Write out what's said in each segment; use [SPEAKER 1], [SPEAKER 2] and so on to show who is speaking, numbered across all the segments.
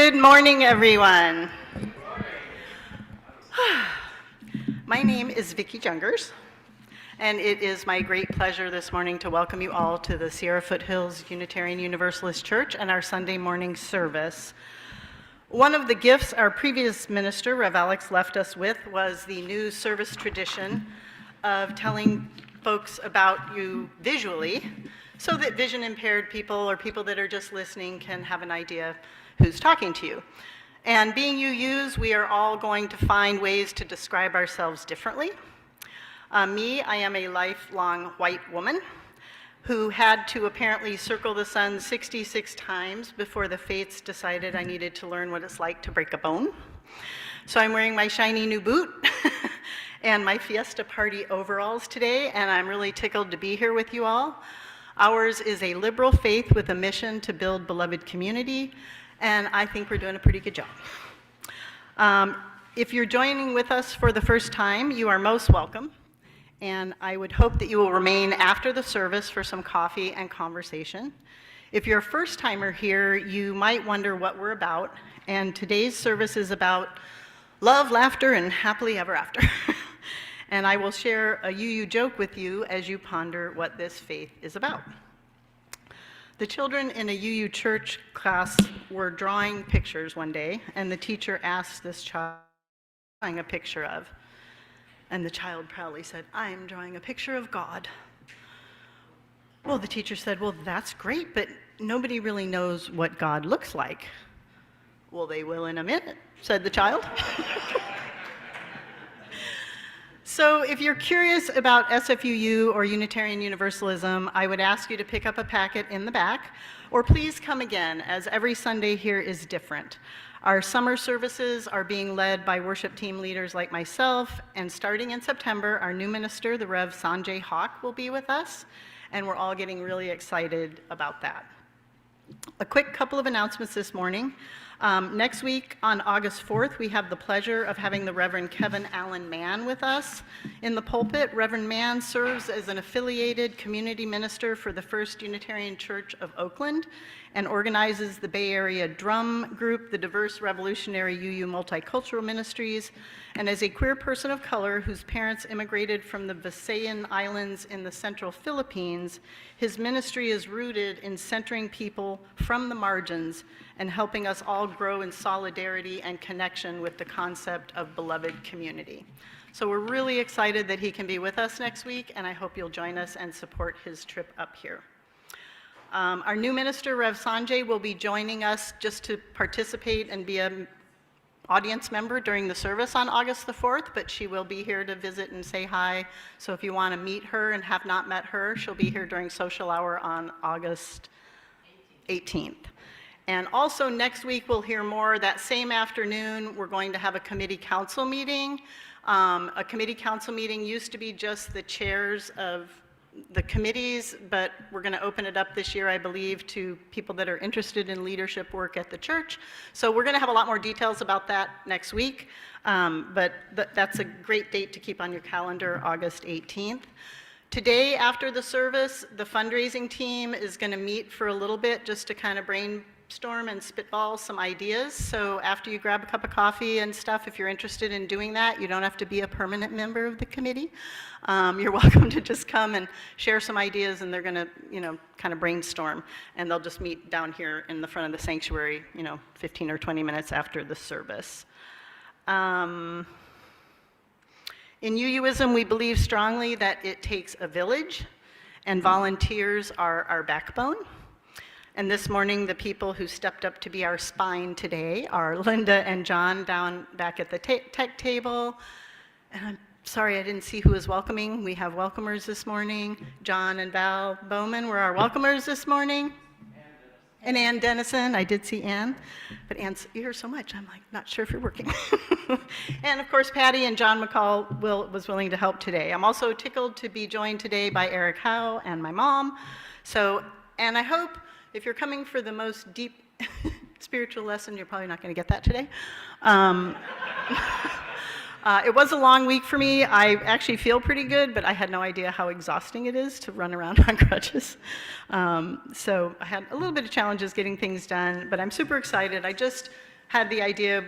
[SPEAKER 1] Good morning, everyone. My name is Vicki Jungers, and it is my great pleasure this morning to welcome you all to the Sierra Foothills Unitarian Universalist Church and our Sunday morning service. One of the gifts our previous minister, Rev. Alex, left us with was the new service tradition of telling folks about you visually so that vision impaired people or people that are just listening can have an idea who's talking to you. And being UUs, we are all going to find ways to describe ourselves differently. I am a lifelong white woman who had to apparently circle the sun 66 times before the fates decided I needed to learn what it's like to break a bone. So I'm wearing my shiny new boot and my Fiesta Party overalls today, and I'm really tickled to be here with you all. Ours is a liberal faith with a mission to build beloved community, and I think we're doing a pretty good job. If you're joining with us for the first time, you are most welcome, and I would hope that you will remain after the service for some coffee and conversation. If you're a first-timer here, you might wonder what we're about, and today's service is about love, laughter, and happily ever after. And I will share a UU joke with you as you ponder what this faith is about. The children in a UU church class were drawing pictures one day, and the teacher asked this child, "What are you drawing a picture of?" And the child proudly said, "I'm drawing a picture of God." Well, the teacher said, "Well, that's great, but nobody really knows what God looks like." "Well, they will in a minute," said the child. So if you're curious about SFUU or Unitarian Universalism, I would ask you to pick up a packet in the back, or please come again, as every Sunday here is different. Our summer services are being led by worship team leaders like myself, and starting in September, our new minister, the Rev. Sanjay Hawk, will be with us, and we're all getting really excited about that. A quick couple of announcements this morning. Next week on August 4th, we have the pleasure of having the Reverend Kevin Allen Mann with us in the pulpit. Reverend Mann serves as an affiliated community minister for the First Unitarian Church of Oakland and organizes the Bay Area drum group, the Diverse Revolutionary UU Multicultural Ministries, and as a queer person of color whose parents immigrated from the Visayan Islands in the central Philippines, his ministry is rooted in centering people from the margins and helping us all grow in solidarity and connection with the concept of beloved community. So we're really excited that he can be with us next week, and I hope you'll join us and support his trip up here. Our new minister, Rev. Sanjay, will be joining us just to participate and be an audience member during the service on August the 4th, but she will be here to visit and say hi. So if you want to meet her and have not met her, she'll be here during social hour on August 18th. And also next week, we'll hear more. That same afternoon, we're going to have a committee council meeting. A committee council meeting used to be just the chairs of the committees, but we're going to open it up this year, I believe, to people that are interested in leadership work at the church. So we're going to have a lot more details about that next week, but that's a great date to keep on your calendar, August 18th. Today, after the service, the fundraising team is going to meet for a little bit just to kind of brainstorm and spitball some ideas. So after you grab a cup of coffee and stuff, if you're interested in doing that, you don't have to be a permanent member of the committee. You're welcome to just come and share some ideas, and they're going to, kind of brainstorm. And they'll just meet down here in the front of the sanctuary, 15 or 20 minutes after the service. In UUism, we believe strongly that it takes a village, and volunteers are our backbone. And this morning, the people who stepped up to be our spine today are Linda and John down back at the tech table. And I'm sorry I didn't see who was welcoming. We have welcomers this morning. John and Val Bowman were our welcomers this morning. And Ann Dennison, I did see Ann, but Ann's here so much, I'm like, not sure if you're working. And of course, Patty and John McCall was willing to help today. I'm also tickled to be joined today by Eric Howe and my mom. And I hope if you're coming for the most deep spiritual lesson, you're probably not going to get that today. It was a long week for me. I actually feel pretty good, but I had no idea how exhausting it is to run around on crutches. So I had a little bit of challenges getting things done, but I'm super excited. I just had the idea,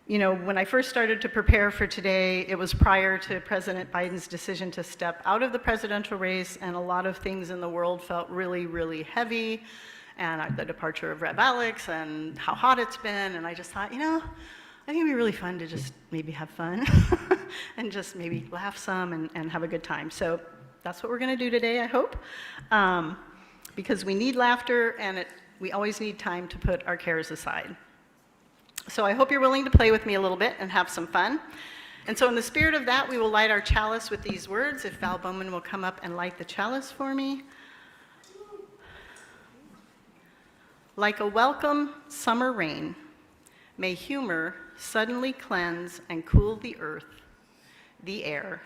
[SPEAKER 1] when I first started to prepare for today, it was prior to President Biden's decision to step out of the presidential race, and a lot of things in the world felt really, really heavy, and the departure of Rev. Alex, and how hot it's been, and I just thought, I think it'd be really fun to just maybe have fun, and just maybe laugh some and have a good time. So that's what we're gonna do today, I hope, because we need laughter, and we always need time to put our cares aside. So I hope you're willing to play with me a little bit and have some fun. And so in the spirit of that, we will light our chalice with these words. If Val Bowman will come up and light the chalice for me. Like a welcome summer rain, may humor suddenly cleanse and cool the earth, the air,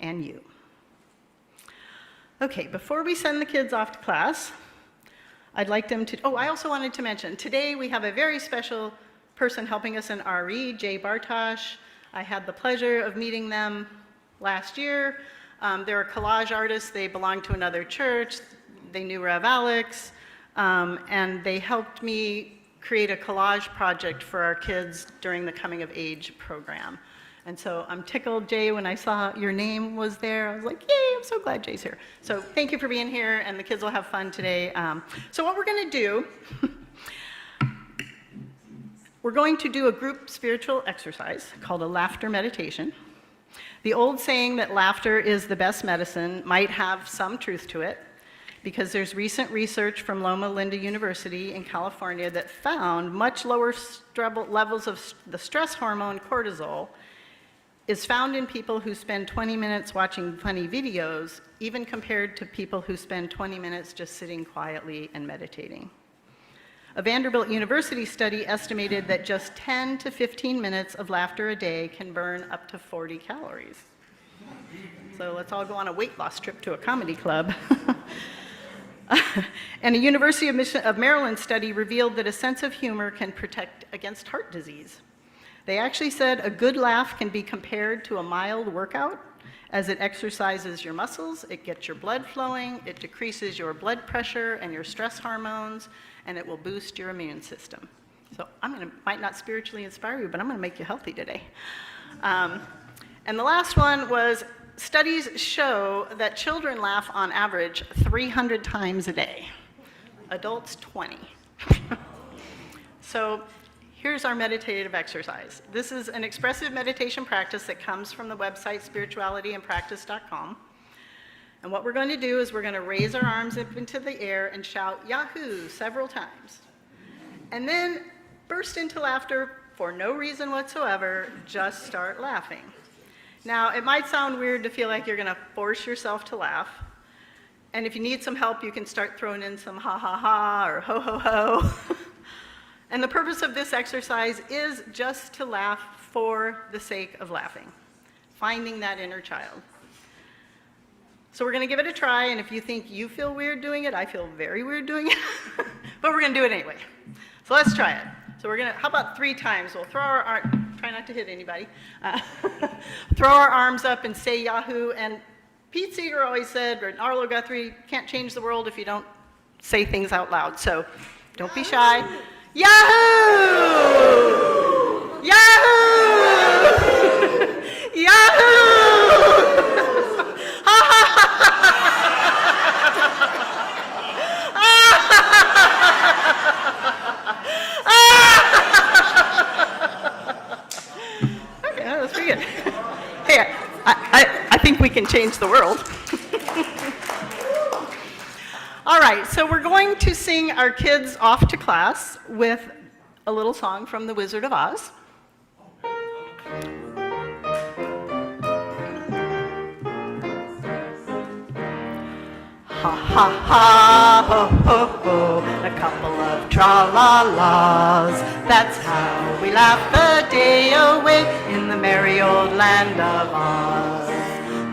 [SPEAKER 1] and you. Okay, before we send the kids off to class, I'd like them to, I also wanted to mention, today we have a very special person helping us in RE, Jay Bartosh. I had the pleasure of meeting them last year. They're a collage artist. They belong to another church. They knew Rev. Alex, and they helped me create a collage project for our kids during the Coming of Age program. And so I'm tickled, Jay, when I saw your name was there. I was like, yay, I'm so glad Jay's here. So thank you for being here, and the kids will have fun today. So what we're going to do, we're going to do a group spiritual exercise called a laughter meditation. The old saying that laughter is the best medicine might have some truth to it, because there's recent research from Loma Linda University in California that found much lower levels of the stress hormone cortisol is found in people who spend 20 minutes watching funny videos, even compared to people who spend 20 minutes just sitting quietly and meditating. A Vanderbilt University study estimated that just 10 to 15 minutes of laughter a day can burn up to 40 calories. So let's all go on a weight loss trip to a comedy club. And a University of Maryland study revealed that a sense of humor can protect against heart disease. They actually said a good laugh can be compared to a mild workout, as it exercises your muscles, it gets your blood flowing, it decreases your blood pressure and your stress hormones, and it will boost your immune system. So might not spiritually inspire you, but I'm gonna make you healthy today. And the last one was, studies show that children laugh on average 300 times a day. Adults, 20. So here's our meditative exercise. This is an expressive meditation practice that comes from the website spiritualityandpractice.com. And what we're going to do is we're going to raise our arms up into the air and shout Yahoo several times. And then burst into laughter for no reason whatsoever, just start laughing. Now, it might sound weird to feel like you're going to force yourself to laugh. And if you need some help, you can start throwing in some ha ha ha or ho ho ho. And the purpose of this exercise is just to laugh for the sake of laughing, finding that inner child. So we're going to give it a try, and if you think you feel weird doing it, I feel very weird doing it, but we're going to do it anyway. So let's try it. So how about 3 times? We'll throw our arm, try not to hit anybody, throw our arms up and say Yahoo, and Pete Seeger always said, or Arlo Guthrie, can't change the world if you don't say things out loud, so don't be shy. Yahoo! Yahoo! Yahoo! Okay, that was pretty good. Hey, I think we can change the world. All right, so we're going to sing our kids off to class with a little song from The Wizard of Oz. Ha ha ha, ho ho ho, a couple of tra-la-las. That's how we laugh the day away in the merry old land of Oz.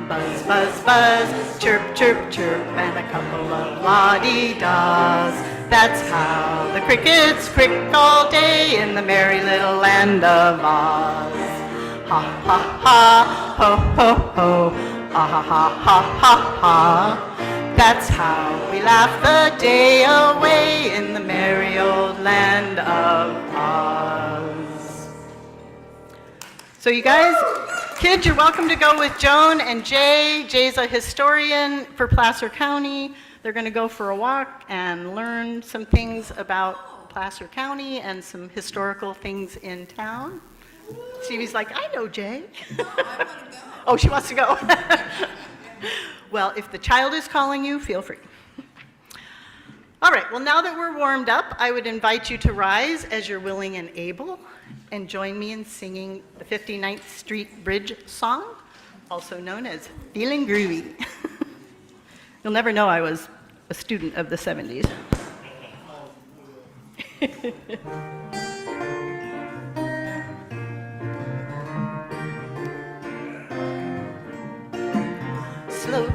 [SPEAKER 1] Buzz, buzz, buzz, chirp, chirp, chirp, and a couple of la-dee-das. That's how the crickets crick all day in the merry little land of Oz. Ha ha ha, ho ho ho, ha ha ha ha ha ha. That's how we laugh the day away in the merry old land of Oz. So you guys, kids, you're welcome to go with Joan and Jay. Jay's a historian for Placer County. They're going to go for a walk and learn some things about Placer County and some historical things in town. Stevie's like, I know Jay. Oh, she wants to go. Well, if the child is calling you, feel free. All right, well, now that we're warmed up, I would invite you to rise as you're willing and able and join me in singing the 59th Street Bridge song, also known as Feeling Groovy. You'll never know I was a student of the 70s. Slow.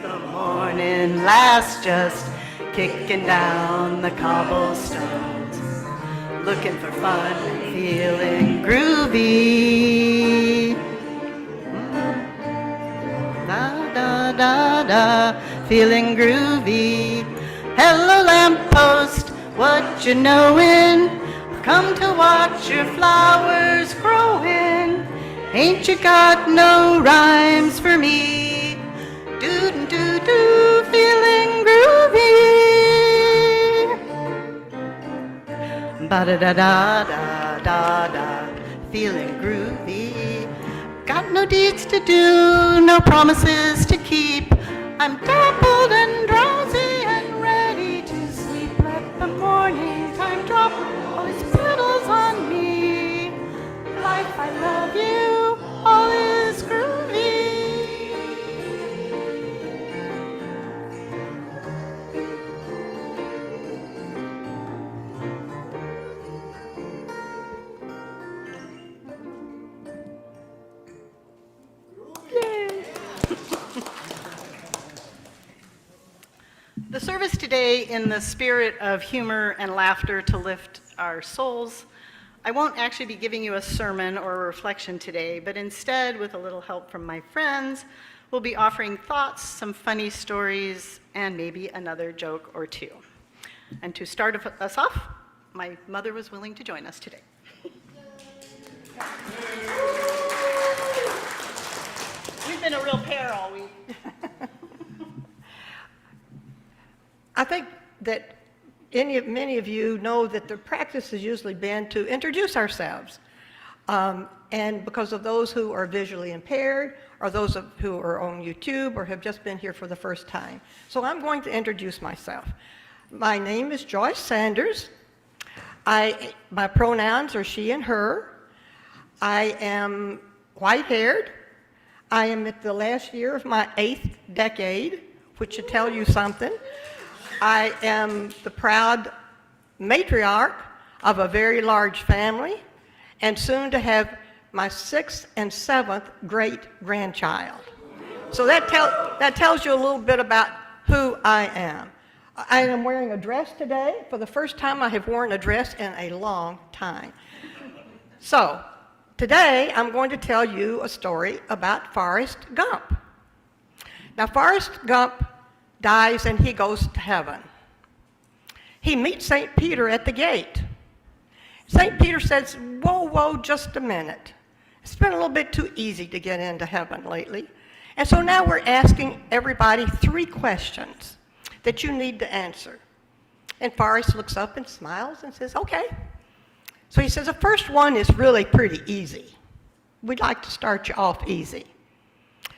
[SPEAKER 1] The morning lass just kicking down the cobblestones, looking for fun, feeling groovy. Da da da da, feeling groovy. Hello lamppost, what you knowin'? Come to watch your flowers growin'. Ain't you got no rhymes for me? Do-do-do, feeling groovy. Ba-da-da-da-da-da-da, feeling groovy. Got no deeds to do, no promises to keep. I'm dappled and drowsy and ready to sleep. Let the morning time drop all its petals on me. Life, I love you, all is groovy. The service today, in the spirit of humor and laughter to lift our souls, I won't actually be giving you a sermon or a reflection today, but instead, with a little help from my friends, we'll be offering thoughts, some funny stories, and maybe another joke or two. And to start us off, my mother was willing to join us today. We've been a real pair all week.
[SPEAKER 2] I think that many of you know that the practice has usually been to introduce ourselves. And because of those who are visually impaired, or those who are on YouTube, or have just been here for the first time. So I'm going to introduce myself. My name is Joyce Sanders. My pronouns are she and her. I am white-haired. I am at the last year of my 8th decade, which should tell you something. I am the proud matriarch of a very large family, and soon to have my 6th and 7th great-grandchild. So that tells you a little bit about who I am. I am wearing a dress today. For the first time, I have worn a dress in a long time. So today, I'm going to tell you a story about Forrest Gump. Now, Forrest Gump dies and he goes to heaven. He meets St. Peter at the gate. St. Peter says, whoa, just a minute. It's been a little bit too easy to get into heaven lately. And so now we're asking everybody 3 questions that you need to answer. And Forrest looks up and smiles and says, okay. So he says, the first one is really pretty easy. We'd like to start you off easy.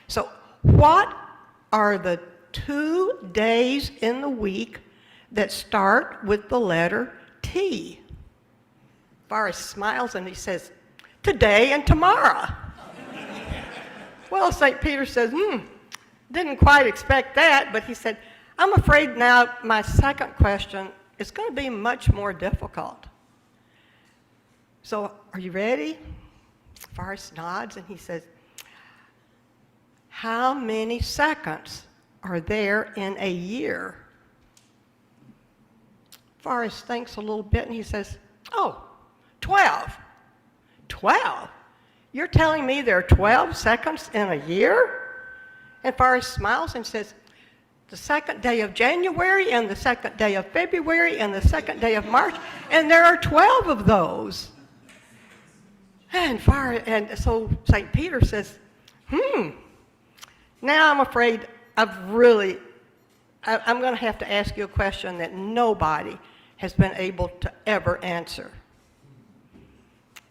[SPEAKER 2] So what are the 2 days in the week that start with the letter T? Forrest smiles and he says, today and tomorrow. Well, St. Peter says, didn't quite expect that, but he said, I'm afraid now my second question is going to be much more difficult. So, are you ready? Forrest nods and he says, how many seconds are there in a year? Forrest thinks a little bit and he says, 12. 12? You're telling me there are 12 seconds in a year? And Forrest smiles and says, the second day of January and the second day of February and the second day of March, and there are 12 of those. And so St. Peter says, now I'm afraid I'm going to have to ask you a question that nobody has been able to ever answer.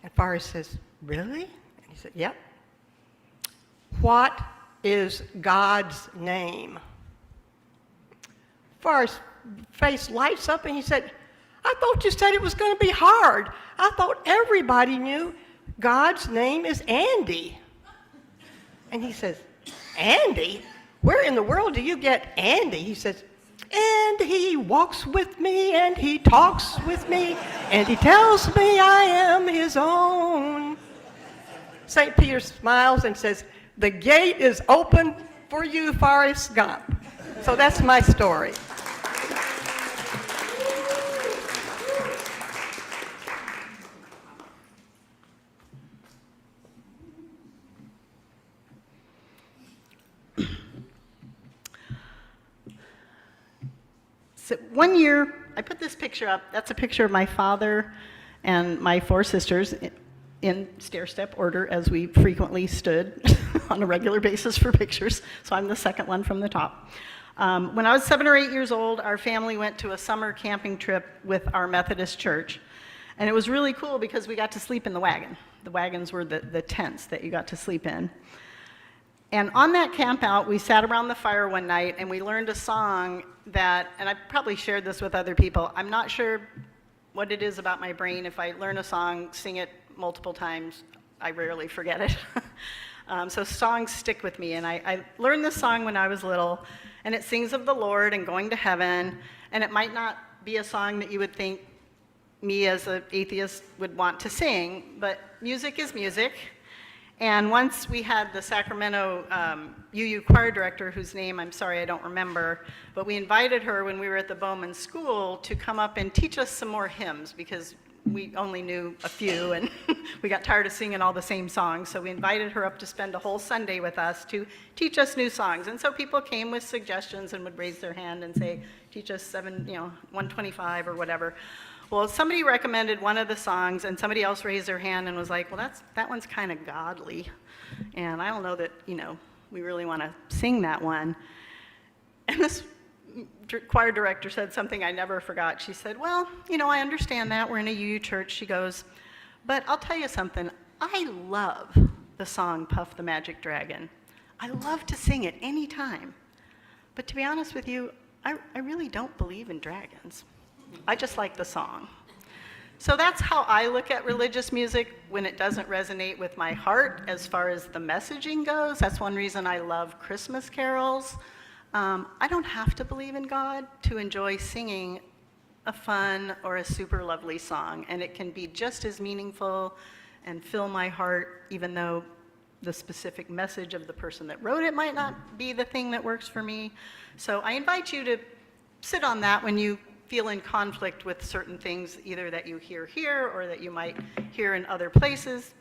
[SPEAKER 2] And Forrest says, really? And he said, yep. What is God's name? Forrest's face lights up and he said, I thought you said it was going to be hard. I thought everybody knew God's name is Andy. And he says, Andy? Where in the world do you get Andy? He says, and he walks with me and he talks with me and he tells me I am his own. St. Peter smiles and says, the gate is open for you, Forrest Gump. So that's my story.
[SPEAKER 1] So one year, I put this picture up. That's a picture of my father and my 4 sisters in stair-step order as we frequently stood on a regular basis for pictures. So I'm the second one from the top. When I was 7 or 8 years old, our family went to a summer camping trip with our Methodist church. And it was really cool because we got to sleep in the wagon. The wagons were the tents that you got to sleep in. And on that camp out, we sat around the fire one night and we learned a song that, and I probably shared this with other people, I'm not sure what it is about my brain. If I learn a song, sing it multiple times, I rarely forget it. So songs stick with me. And I learned this song when I was little, and it sings of the Lord and going to heaven. And it might not be a song that you would think me as an atheist would want to sing, but music is music. And once we had the Sacramento UU choir director, whose name I'm sorry I don't remember, but we invited her when we were at the Bowman School to come up and teach us some more hymns because we only knew a few and we got tired of singing all the same songs. So we invited her up to spend a whole Sunday with us to teach us new songs. And so people came with suggestions and would raise their hand and say, teach us 125 or whatever. Well, somebody recommended one of the songs, and somebody else raised their hand and was like, well, that one's kind of godly. And I don't know that, we really want to sing that one. And this choir director said something I never forgot. She said, well, I understand that. We're in a UU church. She goes, but I'll tell you something. I love the song Puff the Magic Dragon. I love to sing it any time. But to be honest with you, I really don't believe in dragons. I just like the song. So that's how I look at religious music when it doesn't resonate with my heart as far as the messaging goes. That's one reason I love Christmas carols. I don't have to believe in God to enjoy singing a fun or a super lovely song, and it can be just as meaningful and fill my heart, even though the specific message of the person that wrote it might not be the thing that works for me. So I invite you to sit on that when you feel in conflict with certain things, either that you hear here or that you might hear in other places.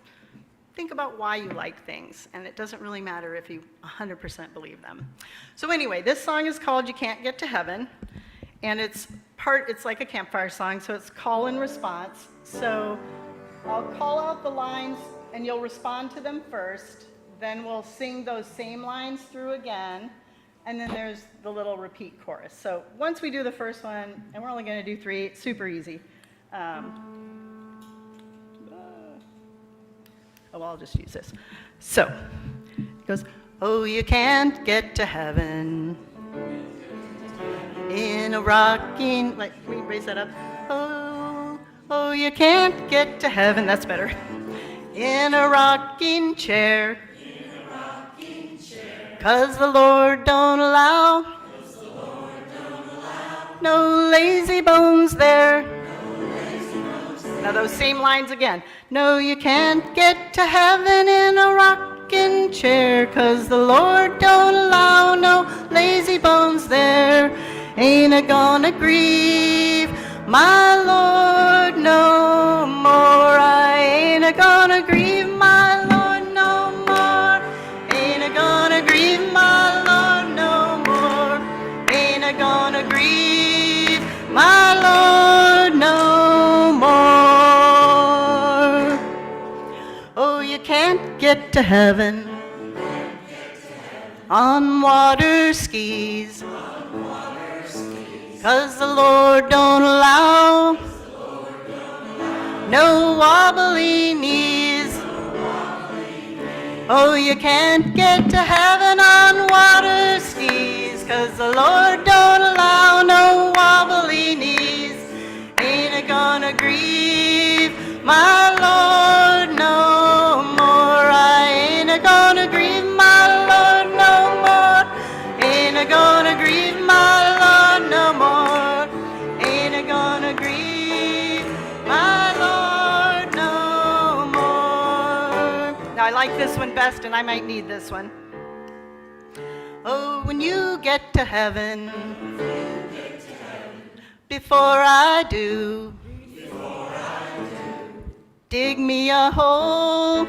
[SPEAKER 1] Think about why you like things, and it doesn't really matter if you 100% believe them. So anyway, this song is called You Can't Get to Heaven, and it's like a campfire song, so it's call and response. So I'll call out the lines, and you'll respond to them first, then we'll sing those same lines through again, and then there's the little repeat chorus. So once we do the first one, and we're only going to do 3, it's super easy. I'll just use this. So it goes, oh, you can't get to heaven in a rocking, can we raise that up? Oh, you can't get to heaven, that's better. In a rocking chair. 'Cause the Lord don't allow no lazy bones there. Now those same lines again. No, you can't get to heaven in a rocking chair, 'cause the Lord don't allow no lazy bones there. Ain't a gonna grieve my Lord no more. I ain't a gonna grieve my Lord get to heaven on water skis, 'cause the Lord don't allow no wobbly knees. Oh, you can't get to heaven on water skis, 'cause the Lord don't allow no wobbly knees. Ain't a gonna grieve my Lord no more. I ain't a gonna grieve my Lord no more. Ain't a gonna grieve my Lord no more. Ain't a gonna grieve my Lord no more. Now I like this one best, and I might need this one. Oh, when you get to heaven, before I do, dig me a hole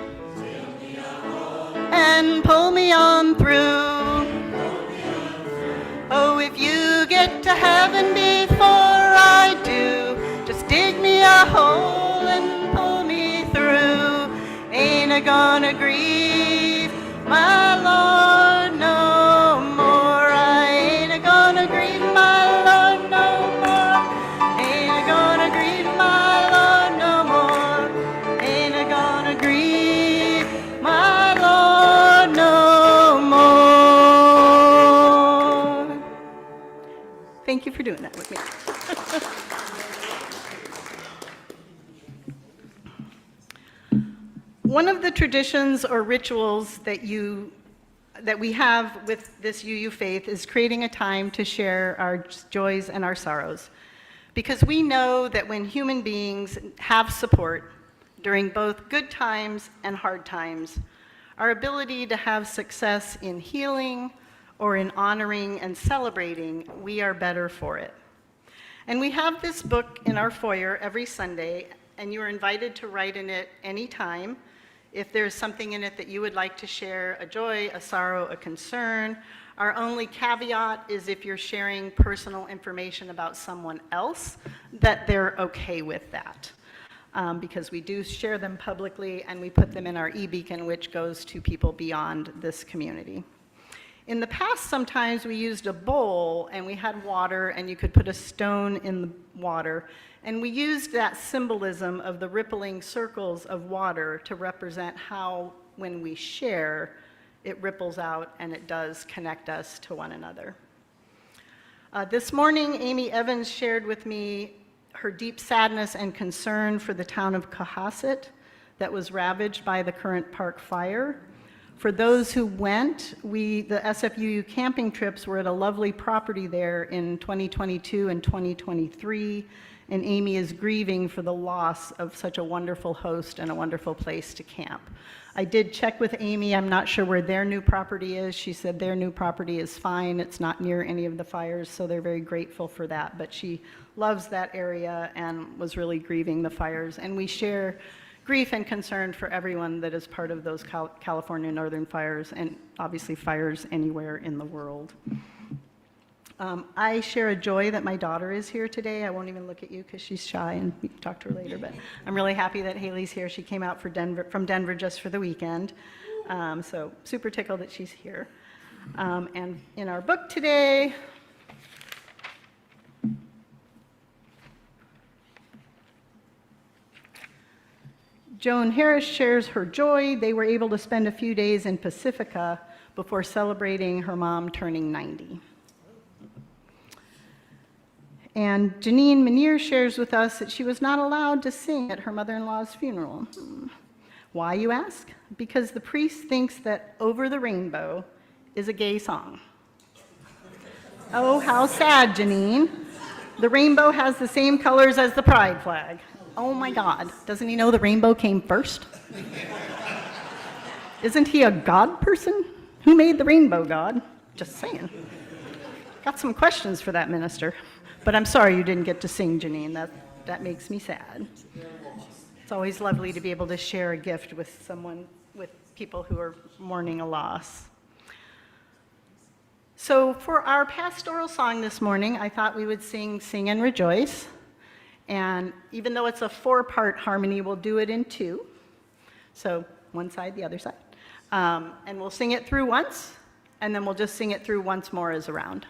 [SPEAKER 1] and pull me on through. Oh, if you get to heaven before I do, just dig me a hole and pull me through. Ain't I gonna grieve my Lord no more. I ain't gonna grieve my Lord no more. Ain't gonna grieve my Lord no more. Ain't gonna grieve my Lord no more. Thank you for doing that with me. One of the traditions or rituals that we have with this UU faith is creating a time to share our joys and our sorrows. Because we know that when human beings have support during both good times and hard times, our ability to have success in healing or in honoring and celebrating, we are better for it. And we have this book in our foyer every Sunday, and you are invited to write in it anytime. If there's something in it that you would like to share, a joy, a sorrow, a concern. Our only caveat is if you're sharing personal information about someone else, that they're okay with that. Because we do share them publicly, and we put them in our e-beacon, which goes to people beyond this community. In the past, sometimes we used a bowl, and we had water, and you could put a stone in the water. And we used that symbolism of the rippling circles of water to represent how, when we share, it ripples out and it does connect us to one another. This morning, Amy Evans shared with me her deep sadness and concern for the town of Cohasset that was ravaged by the current park fire. For those who went, the SFUU camping trips were at a lovely property there in 2022 and 2023. And Amy is grieving for the loss of such a wonderful host and a wonderful place to camp. I did check with Amy. I'm not sure where their new property is. She said their new property is fine. It's not near any of the fires, so they're very grateful for that. But she loves that area and was really grieving the fires. And we share grief and concern for everyone that is part of those California northern fires, and obviously fires anywhere in the world. I share a joy that my daughter is here today. I won't even look at you because she's shy, and we can talk to her later, but I'm really happy that Haley's here. She came out from Denver just for the weekend, so super tickled that she's here. And in our book today, Joan Harris shares her joy. They were able to spend a few days in Pacifica before celebrating her mom turning 90. And Janine Manier shares with us that she was not allowed to sing at her mother-in-law's funeral. Why, you ask? Because the priest thinks that Over the Rainbow is a gay song. Oh, how sad, Janine. The rainbow has the same colors as the pride flag. Oh my God, doesn't he know the rainbow came first? Isn't he a God person? Who made the rainbow, God? Just saying. Got some questions for that minister. But I'm sorry you didn't get to sing, Janine. That makes me sad. It's always lovely to be able to share a gift with people who are mourning a loss. So for our pastoral song this morning, I thought we would sing Sing and Rejoice. And even though it's a 4-part harmony, we'll do it in 2. So one side, the other side. And we'll sing it through once, and then we'll just sing it through once more as a round.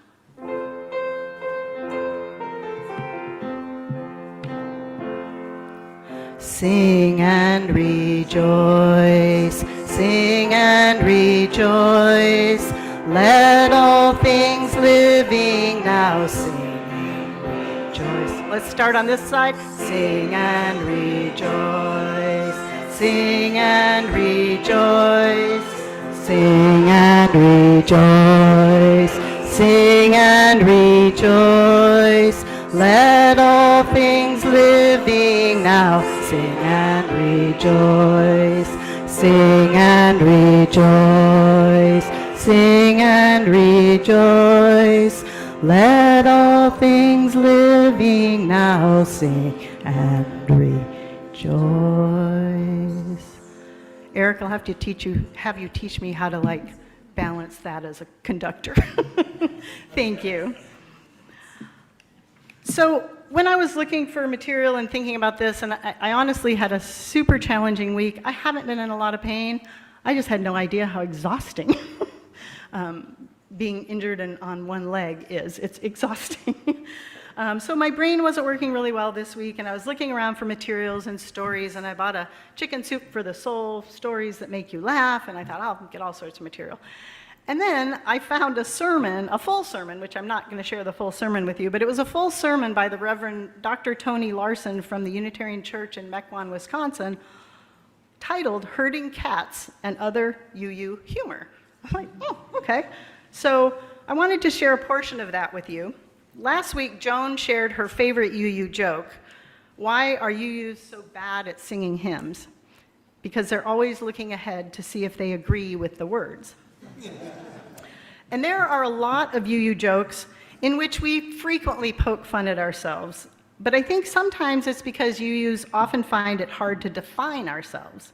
[SPEAKER 1] Sing and rejoice, sing and rejoice. Let all things living now sing and rejoice. Let's start on this side. Sing and rejoice, sing and rejoice. Sing and rejoice, sing and rejoice. Let all things living now sing and rejoice, sing and rejoice, sing and rejoice. Let all things living now sing and rejoice. Eric, I'll have to have you teach me how to balance that as a conductor. Thank you. So when I was looking for material and thinking about this, and I honestly had a super challenging week. I haven't been in a lot of pain. I just had no idea how exhausting being injured on one leg is. It's exhausting. So my brain wasn't working really well this week, and I was looking around for materials and stories, and I bought a Chicken Soup for the Soul, stories that make you laugh, and I thought, I'll get all sorts of material. And then I found a sermon, a full sermon, which I'm not going to share the full sermon with you, but it was a full sermon by the Reverend Dr. Tony Larson from the Unitarian Church in Mequon, Wisconsin, titled Herding Cats and Other UU Humor. I'm like, oh, okay. So I wanted to share a portion of that with you. Last week, Joan shared her favorite UU joke. Why are UUs so bad at singing hymns? Because they're always looking ahead to see if they agree with the words. And there are a lot of UU jokes in which we frequently poke fun at ourselves, but I think sometimes it's because UUs often find it hard to define ourselves.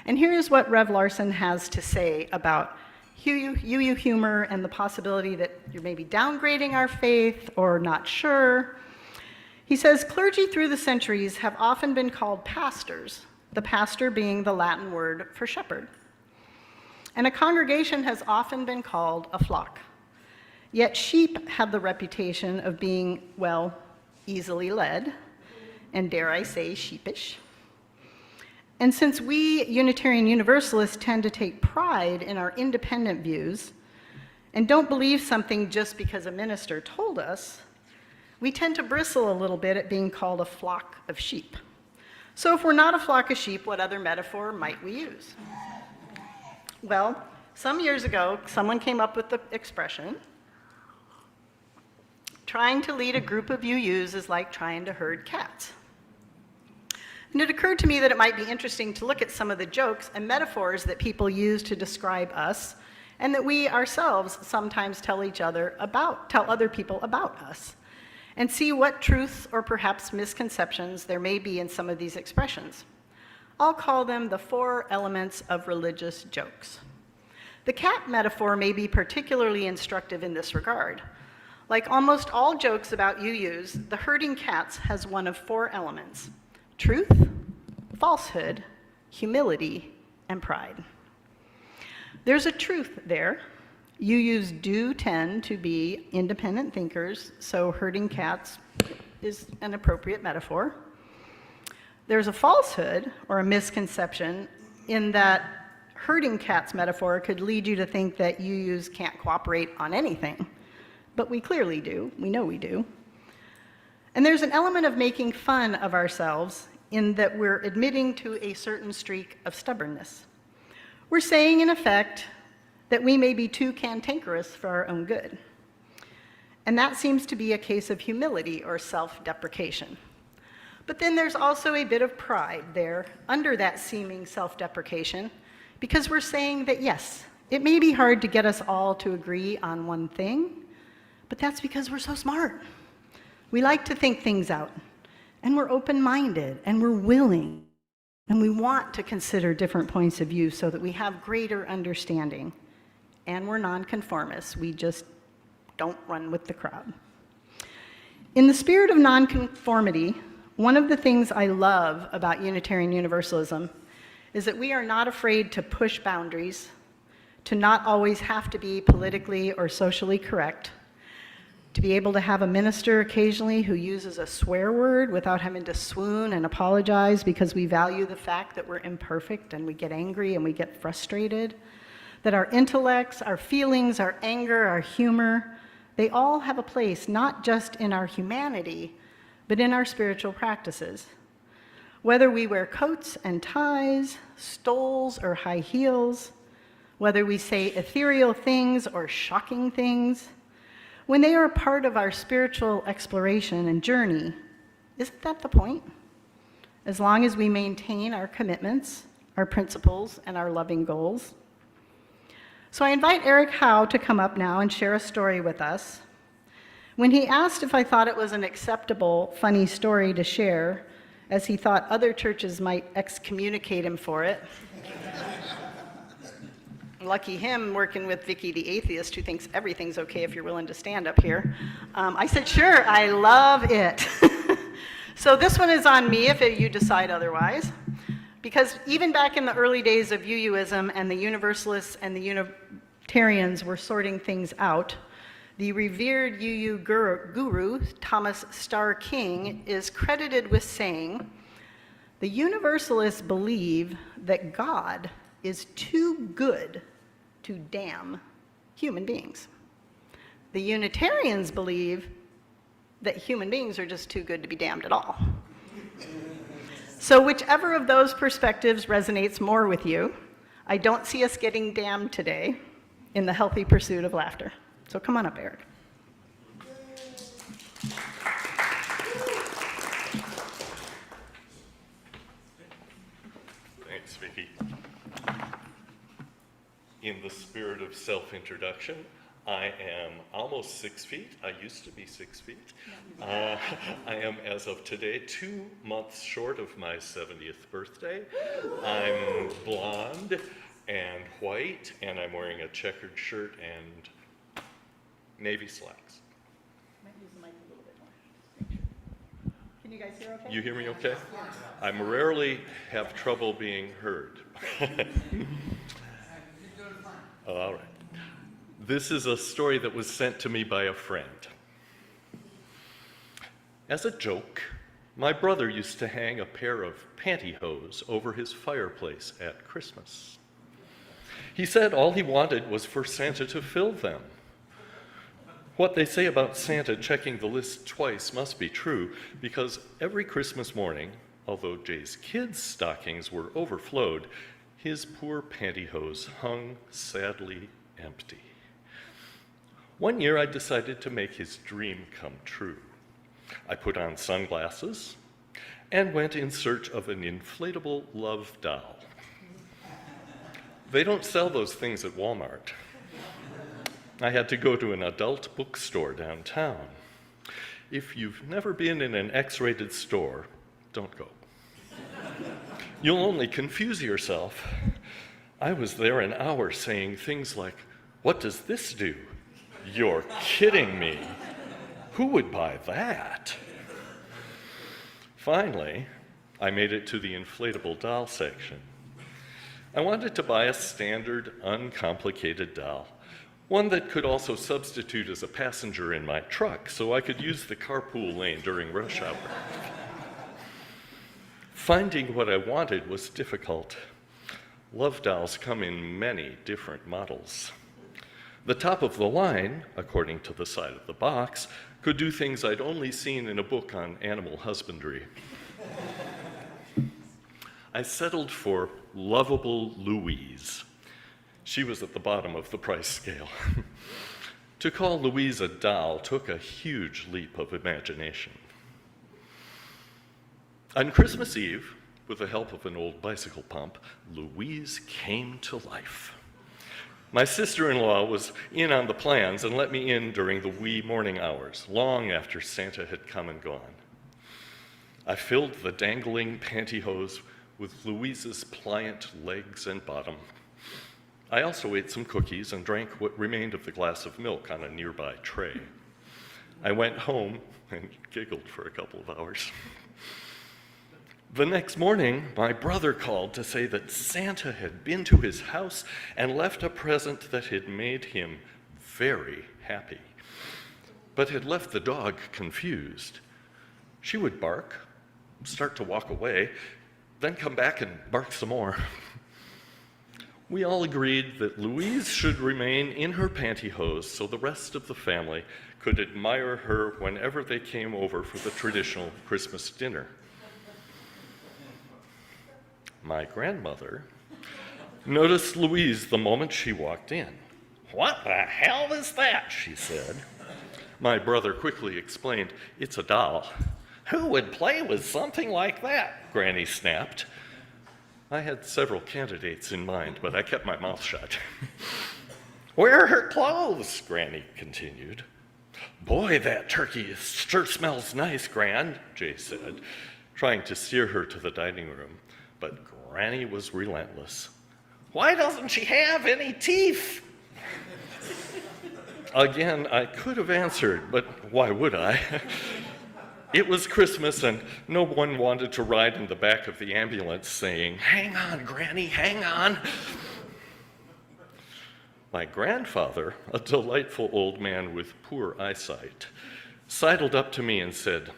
[SPEAKER 1] And here's what Rev Larson has to say about UU humor and the possibility that you're maybe downgrading our faith or not sure. He says, clergy through the centuries have often been called pastors, the pastor being the Latin word for shepherd. And a congregation has often been called a flock. Yet sheep have the reputation of being, well, easily led, and dare I say, sheepish. And since we Unitarian Universalists tend to take pride in our independent views and don't believe something just because a minister told us, we tend to bristle a little bit at being called a flock of sheep. So if we're not a flock of sheep, what other metaphor might we use? Well, some years ago, someone came up with the expression, trying to lead a group of UUs is like trying to herd cats. And it occurred to me that it might be interesting to look at some of the jokes and metaphors that people use to describe us, and that we ourselves sometimes tell other people about us, and see what truths or perhaps misconceptions there may be in some of these expressions. I'll call them the 4 elements of religious jokes. The cat metaphor may be particularly instructive in this regard. Like almost all jokes about UUs, the herding cats has one of 4 elements: truth, falsehood, humility, and pride. There's a truth there. UUs do tend to be independent thinkers, so herding cats is an appropriate metaphor. There's a falsehood or a misconception in that herding cats metaphor could lead you to think that UUs can't cooperate on anything, but we clearly do. We know we do. And there's an element of making fun of ourselves in that we're admitting to a certain streak of stubbornness. We're saying, in effect, that we may be too cantankerous for our own good. And that seems to be a case of humility or self-deprecation. But then there's also a bit of pride there under that seeming self-deprecation, because we're saying that yes, it may be hard to get us all to agree on one thing, but that's because we're so smart. We like to think things out, and we're open-minded, and we're willing, and we want to consider different points of view so that we have greater understanding. And we're nonconformists. We just don't run with the crowd. In the spirit of nonconformity, one of the things I love about Unitarian Universalism is that we are not afraid to push boundaries, to not always have to be politically or socially correct, to be able to have a minister occasionally who uses a swear word without having to swoon and apologize because we value the fact that we're imperfect and we get angry and we get frustrated, that our intellects, our feelings, our anger, our humor, they all have a place not just in our humanity, but in our spiritual practices. Whether we wear coats and ties, stoles or high heels, whether we say ethereal things or shocking things, when they are a part of our spiritual exploration and journey, isn't that the point? As long as we maintain our commitments, our principles, and our loving goals. So I invite Eric Howe to come up now and share a story with us. When he asked if I thought it was an acceptable, funny story to share, as he thought other churches might excommunicate him for it, lucky him working with Vicky the atheist who thinks everything's okay if you're willing to stand up here. I said, sure, I love it. So this one is on me if you decide otherwise. Because even back in the early days of UUism and the Universalists and the Unitarians were sorting things out, the revered UU guru, Thomas Starr King, is credited with saying, the Universalists believe that God is too good to damn human beings. The Unitarians believe that human beings are just too good to be damned at all. So whichever of those perspectives resonates more with you, I don't see us getting damned today in the healthy pursuit of laughter. So come on up, Eric.
[SPEAKER 3] Thanks, Vicki. In the spirit of self-introduction, I am almost 6 feet. I used to be 6 feet. I am, as of today, 2 months short of my 70th birthday. I'm blonde and white, and I'm wearing a checkered shirt and navy slacks.
[SPEAKER 1] Might use the mic a little bit more. Can you guys hear okay?
[SPEAKER 3] You hear me okay? I rarely have trouble being heard. Oh, all right. This is a story that was sent to me by a friend. As a joke, my brother used to hang a pair of pantyhose over his fireplace at Christmas. He said all he wanted was for Santa to fill them. What they say about Santa checking the list twice must be true, because every Christmas morning, although Jay's kids' stockings were overflowed, his poor pantyhose hung sadly empty. One year I decided to make his dream come true. I put on sunglasses and went in search of an inflatable love doll. They don't sell those things at Walmart. I had to go to an adult bookstore downtown. If you've never been in an X-rated store, don't go. You'll only confuse yourself. I was there an hour saying things like, "What does this do? You're kidding me. Who would buy that?" Finally, I made it to the inflatable doll section. I wanted to buy a standard, uncomplicated doll, one that could also substitute as a passenger in my truck so I could use the carpool lane during rush hour. Finding what I wanted was difficult. Love dolls come in many different models. The top of the line, according to the side of the box, could do things I'd only seen in a book on animal husbandry. I settled for lovable Louise. She was at the bottom of the price scale. To call Louise a doll took a huge leap of imagination. On Christmas Eve, with the help of an old bicycle pump, Louise came to life. My sister-in-law was in on the plans and let me in during the wee morning hours, long after Santa had come and gone. I filled the dangling pantyhose with Louise's pliant legs and bottom. I also ate some cookies and drank what remained of the glass of milk on a nearby tray. I went home and giggled for a couple of hours. The next morning, my brother called to say that Santa had been to his house and left a present that had made him very happy, but had left the dog confused. She would bark, start to walk away, then come back and bark some more. We all agreed that Louise should remain in her pantyhose so the rest of the family could admire her whenever they came over for the traditional Christmas dinner. My grandmother noticed Louise the moment she walked in. "What the hell is that?" she said. My brother quickly explained, "It's a doll." "Who would play with something like that?" Granny snapped. I had several candidates in mind, but I kept my mouth shut. "Where are her clothes?" Granny continued. "Boy, that turkey sure smells nice, Gran," Jay said, trying to steer her to the dining room. But Granny was relentless. "Why doesn't she have any teeth?" Again, I could have answered, but why would I? It was Christmas, and no one wanted to ride in the back of the ambulance saying, "Hang on, Granny, hang on." My grandfather, a delightful old man with poor eyesight, sidled up to me and said,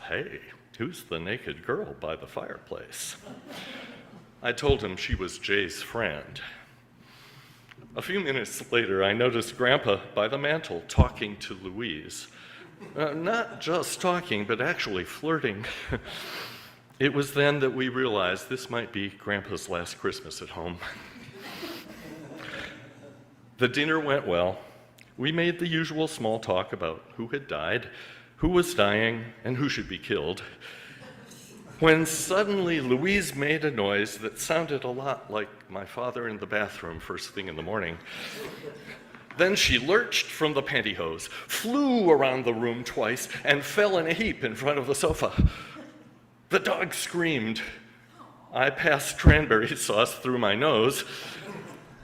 [SPEAKER 3] "Hey, who's the naked girl by the fireplace?" I told him she was Jay's friend. A few minutes later, I noticed Grandpa by the mantel talking to Louise. Not just talking, but actually flirting. It was then that we realized this might be Grandpa's last Christmas at home. The dinner went well. We made the usual small talk about who had died, who was dying, and who should be killed, when suddenly Louise made a noise that sounded a lot like my father in the bathroom first thing in the morning. Then she lurched from the pantyhose, flew around the room twice, and fell in a heap in front of the sofa. The dog screamed. I passed cranberry sauce through my nose,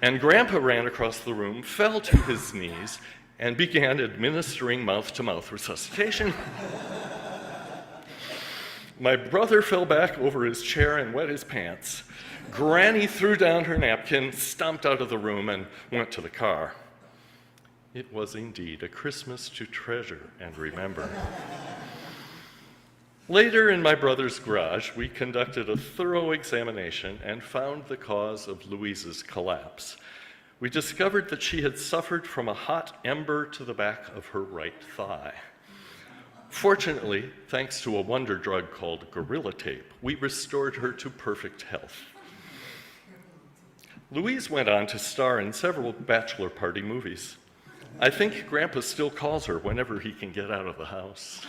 [SPEAKER 3] and Grandpa ran across the room, fell to his knees, and began administering mouth-to-mouth resuscitation. My brother fell back over his chair and wet his pants. Granny threw down her napkin, stomped out of the room, and went to the car. It was indeed a Christmas to treasure and remember. Later in my brother's garage, we conducted a thorough examination and found the cause of Louise's collapse. We discovered that she had suffered from a hot ember to the back of her right thigh. Fortunately, thanks to a wonder drug called Gorilla Tape, we restored her to perfect health. Louise went on to star in several bachelor party movies. I think Grandpa still calls her whenever he can get out of the house.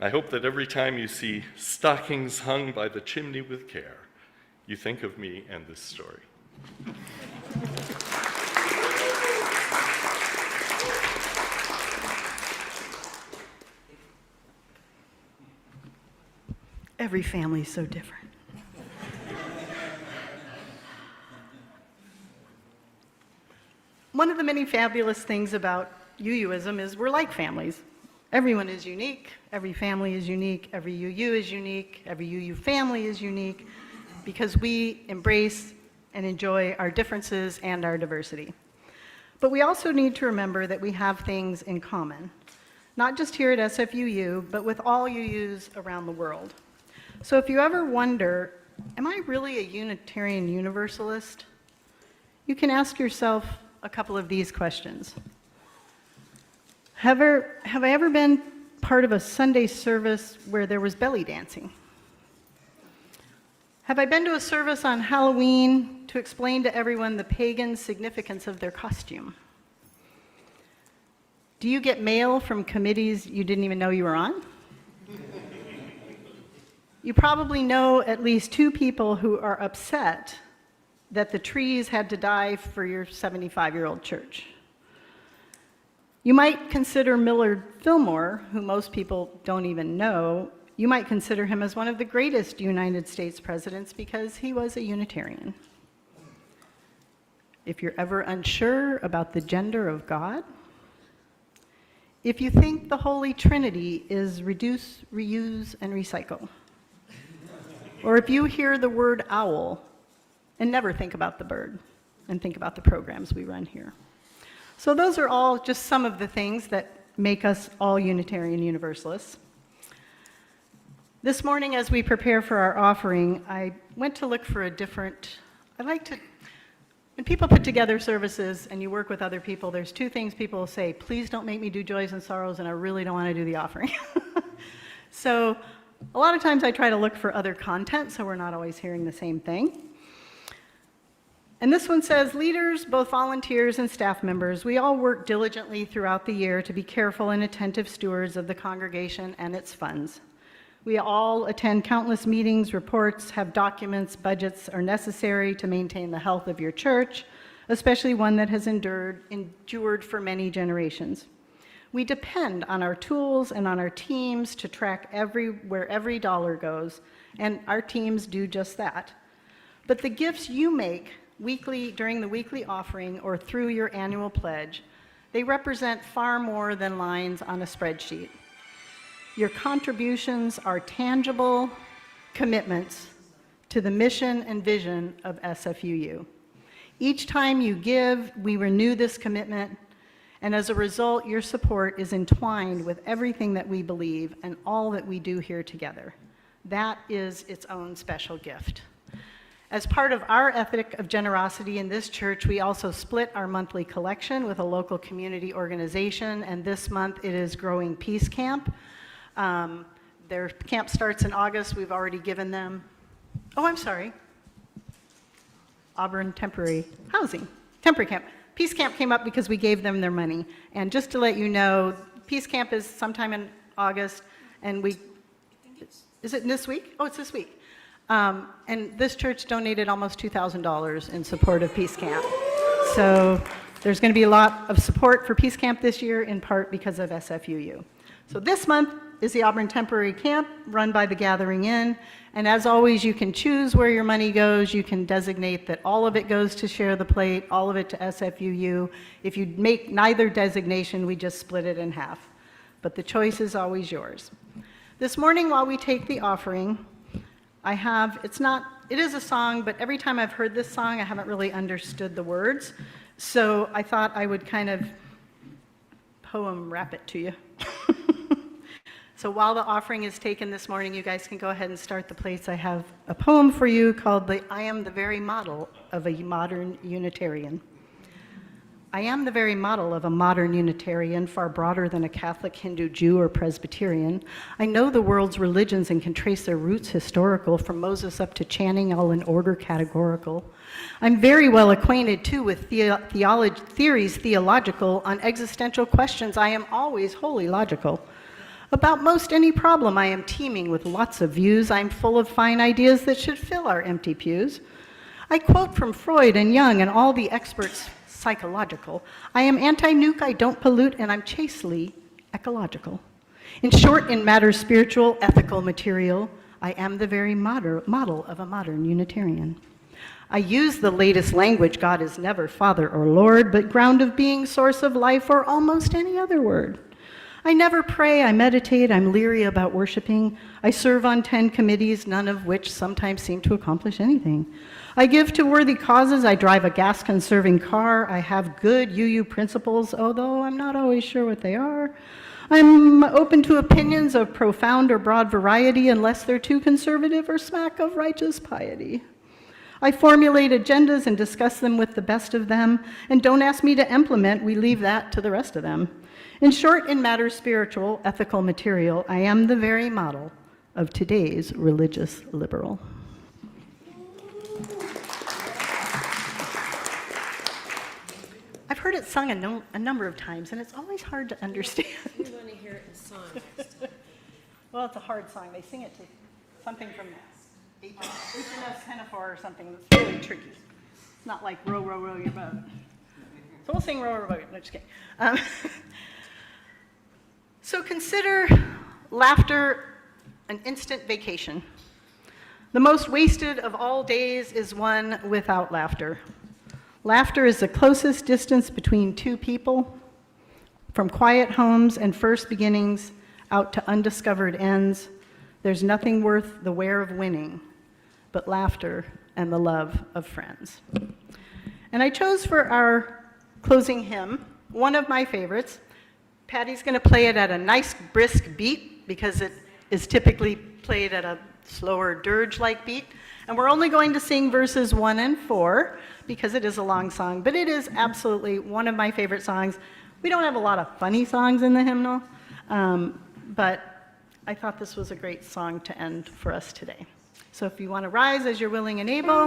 [SPEAKER 3] I hope that every time you see stockings hung by the chimney with care, you think of me and this story.
[SPEAKER 1] Every family is so different. One of the many fabulous things about UUism is we're like families. Everyone is unique, every family is unique, every UU is unique, every UU family is unique, because we embrace and enjoy our differences and our diversity. But we also need to remember that we have things in common, not just here at SFUU, but with all UUs around the world. So if you ever wonder, am I really a Unitarian Universalist? You can ask yourself a couple of these questions. Have I ever been part of a Sunday service where there was belly dancing? Have I been to a service on Halloween to explain to everyone the pagan significance of their costume? Do you get mail from committees you didn't even know you were on? You probably know at least 2 people who are upset that the trees had to die for your 75-year-old church. You might consider Millard Fillmore, who most people don't even know, you might consider him as one of the greatest United States presidents because he was a Unitarian. If you're ever unsure about the gender of God, if you think the Holy Trinity is reduce, reuse, and recycle, or if you hear the word owl and never think about the bird and think about the programs we run here. So those are all just some of the things that make us all Unitarian Universalists. This morning, as we prepare for our offering, I went to look for when people put together services and you work with other people, there's two things people say: please don't make me do joys and sorrows, and I really don't want to do the offering. So a lot of times I try to look for other content, so we're not always hearing the same thing. And this one says, leaders, both volunteers and staff members, we all work diligently throughout the year to be careful and attentive stewards of the congregation and its funds. We all attend countless meetings, reports, have documents, budgets are necessary to maintain the health of your church, especially one that has endured for many generations. We depend on our tools and on our teams to track where every dollar goes, and our teams do just that. But the gifts you make weekly, during the weekly offering, or through your annual pledge, they represent far more than lines on a spreadsheet. Your contributions are tangible commitments to the mission and vision of SFUU. Each time you give, we renew this commitment, and as a result, your support is entwined with everything that we believe and all that we do here together. That is its own special gift. As part of our ethic of generosity in this church, we also split our monthly collection with a local community organization, and this month it is Growing Peace Camp. Their camp starts in August. We've already given them, Auburn Temporary Housing, Temporary Camp. Peace Camp came up because we gave them their money. And just to let you know, Peace Camp is sometime in August, and is it this week? Oh, it's this week. And this church donated almost $2,000 in support of Peace Camp. So there's going to be a lot of support for Peace Camp this year, in part because of SFUU. So this month is the Auburn Temporary Camp, run by the Gathering Inn. And as always, you can choose where your money goes. You can designate that all of it goes to Share the Plate, all of it to SFUU. If you make neither designation, we just split it in half. But the choice is always yours. This morning, while we take the offering, it is a song, but every time I've heard this song, I haven't really understood the words. So I thought I would kind of poem rap it to you. So while the offering is taken this morning, you guys can go ahead and start the plates. I have a poem for you called I am the very model of a modern Unitarian. I am the very model of a modern Unitarian, far broader than a Catholic, Hindu, Jew, or Presbyterian. I know the world's religions and can trace their roots historical, from Moses up to Channing, all in order categorical. I'm very well acquainted, too, with theories theological. On existential questions, I am always wholly logical. About most any problem, I am teeming with lots of views. I'm full of fine ideas that should fill our empty pews. I quote from Freud and Jung and all the experts psychological. I am anti-nuke, I don't pollute, and I'm chastely ecological. In short, in matters spiritual, ethical, material, I am the very model of a modern Unitarian. I use the latest language, God is never Father or Lord, but ground of being, source of life, or almost any other word. I never pray, I meditate, I'm leery about worshiping. I serve on 10 committees, none of which sometimes seem to accomplish anything. I give to worthy causes, I drive a gas-conserving car, I have good UU principles, although I'm not always sure what they are. I'm open to opinions of profound or broad variety unless they're too conservative or smack of righteous piety. I formulate agendas and discuss them with the best of them, and don't ask me to implement, we leave that to the rest of them. In short, in matters spiritual, ethical, material, I am the very model of today's religious liberal. I've heard it sung a number of times, and it's always hard to understand.
[SPEAKER 4] We want to hear it in song next time.
[SPEAKER 1] Well, it's a hard song. They sing it to something from HMS Hennifer or something that's really tricky. It's not like row, row, row your boat. So we'll sing row, row, row. No, just kidding. So consider laughter an instant vacation. The most wasted of all days is one without laughter. Laughter is the closest distance between two people. From quiet homes and first beginnings out to undiscovered ends, there's nothing worth the wear of winning but laughter and the love of friends. And I chose for our closing hymn one of my favorites. Patty's going to play it at a nice brisk beat because it is typically played at a slower dirge-like beat. And we're only going to sing verses 1 and 4 because it is a long song, but it is absolutely one of my favorite songs. We don't have a lot of funny songs in the hymnal, but I thought this was a great song to end for us today. So if you want to rise as you're willing and able.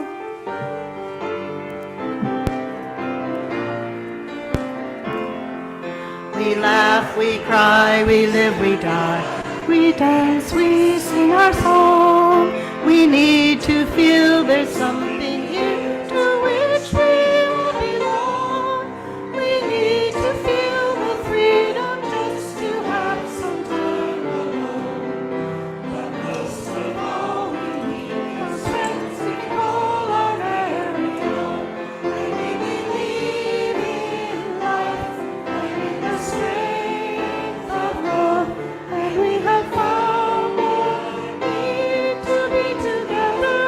[SPEAKER 1] We laugh, we cry, we live, we die. We dance, we sing our song. We need to feel there's something here to which we all belong. We need to feel the freedom just to have some time alone. But most of all, we need those friends we can call our very own. When we believe in life and in the strength of love, and we have found what we need to be together.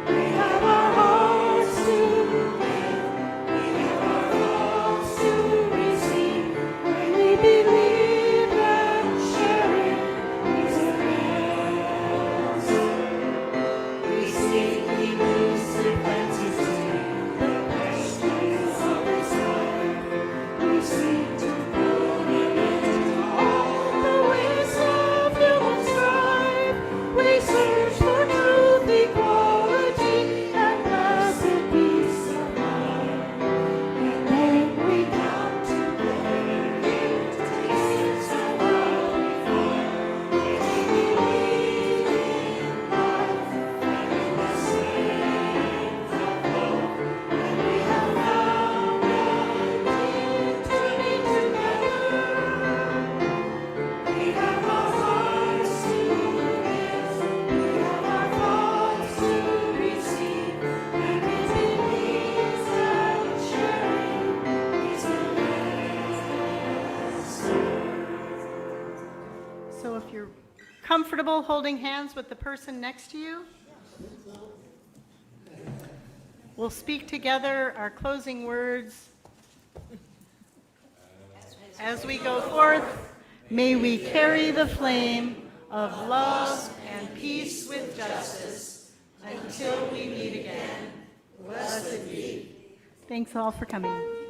[SPEAKER 1] We have our hearts to give, we have our thoughts to receive. When we believe that sharing is the answer. We seek, we lose, we plenty see the questions of this life. We seek to build an end to all the ways of human strife. We search for truth, equality, and blessed peace of mind. And then we come together here to taste of what we find. If we believe in life and in the strength of love, and we have found what we need to be together. We have our hearts to give, we have our thoughts to receive, and we believe that sharing is the answer. So if you're comfortable holding hands with the person next to you, we'll speak together our closing words. As we go forth, may we carry the flame of love and peace with justice until we meet again. Blessed be. Thanks all for coming.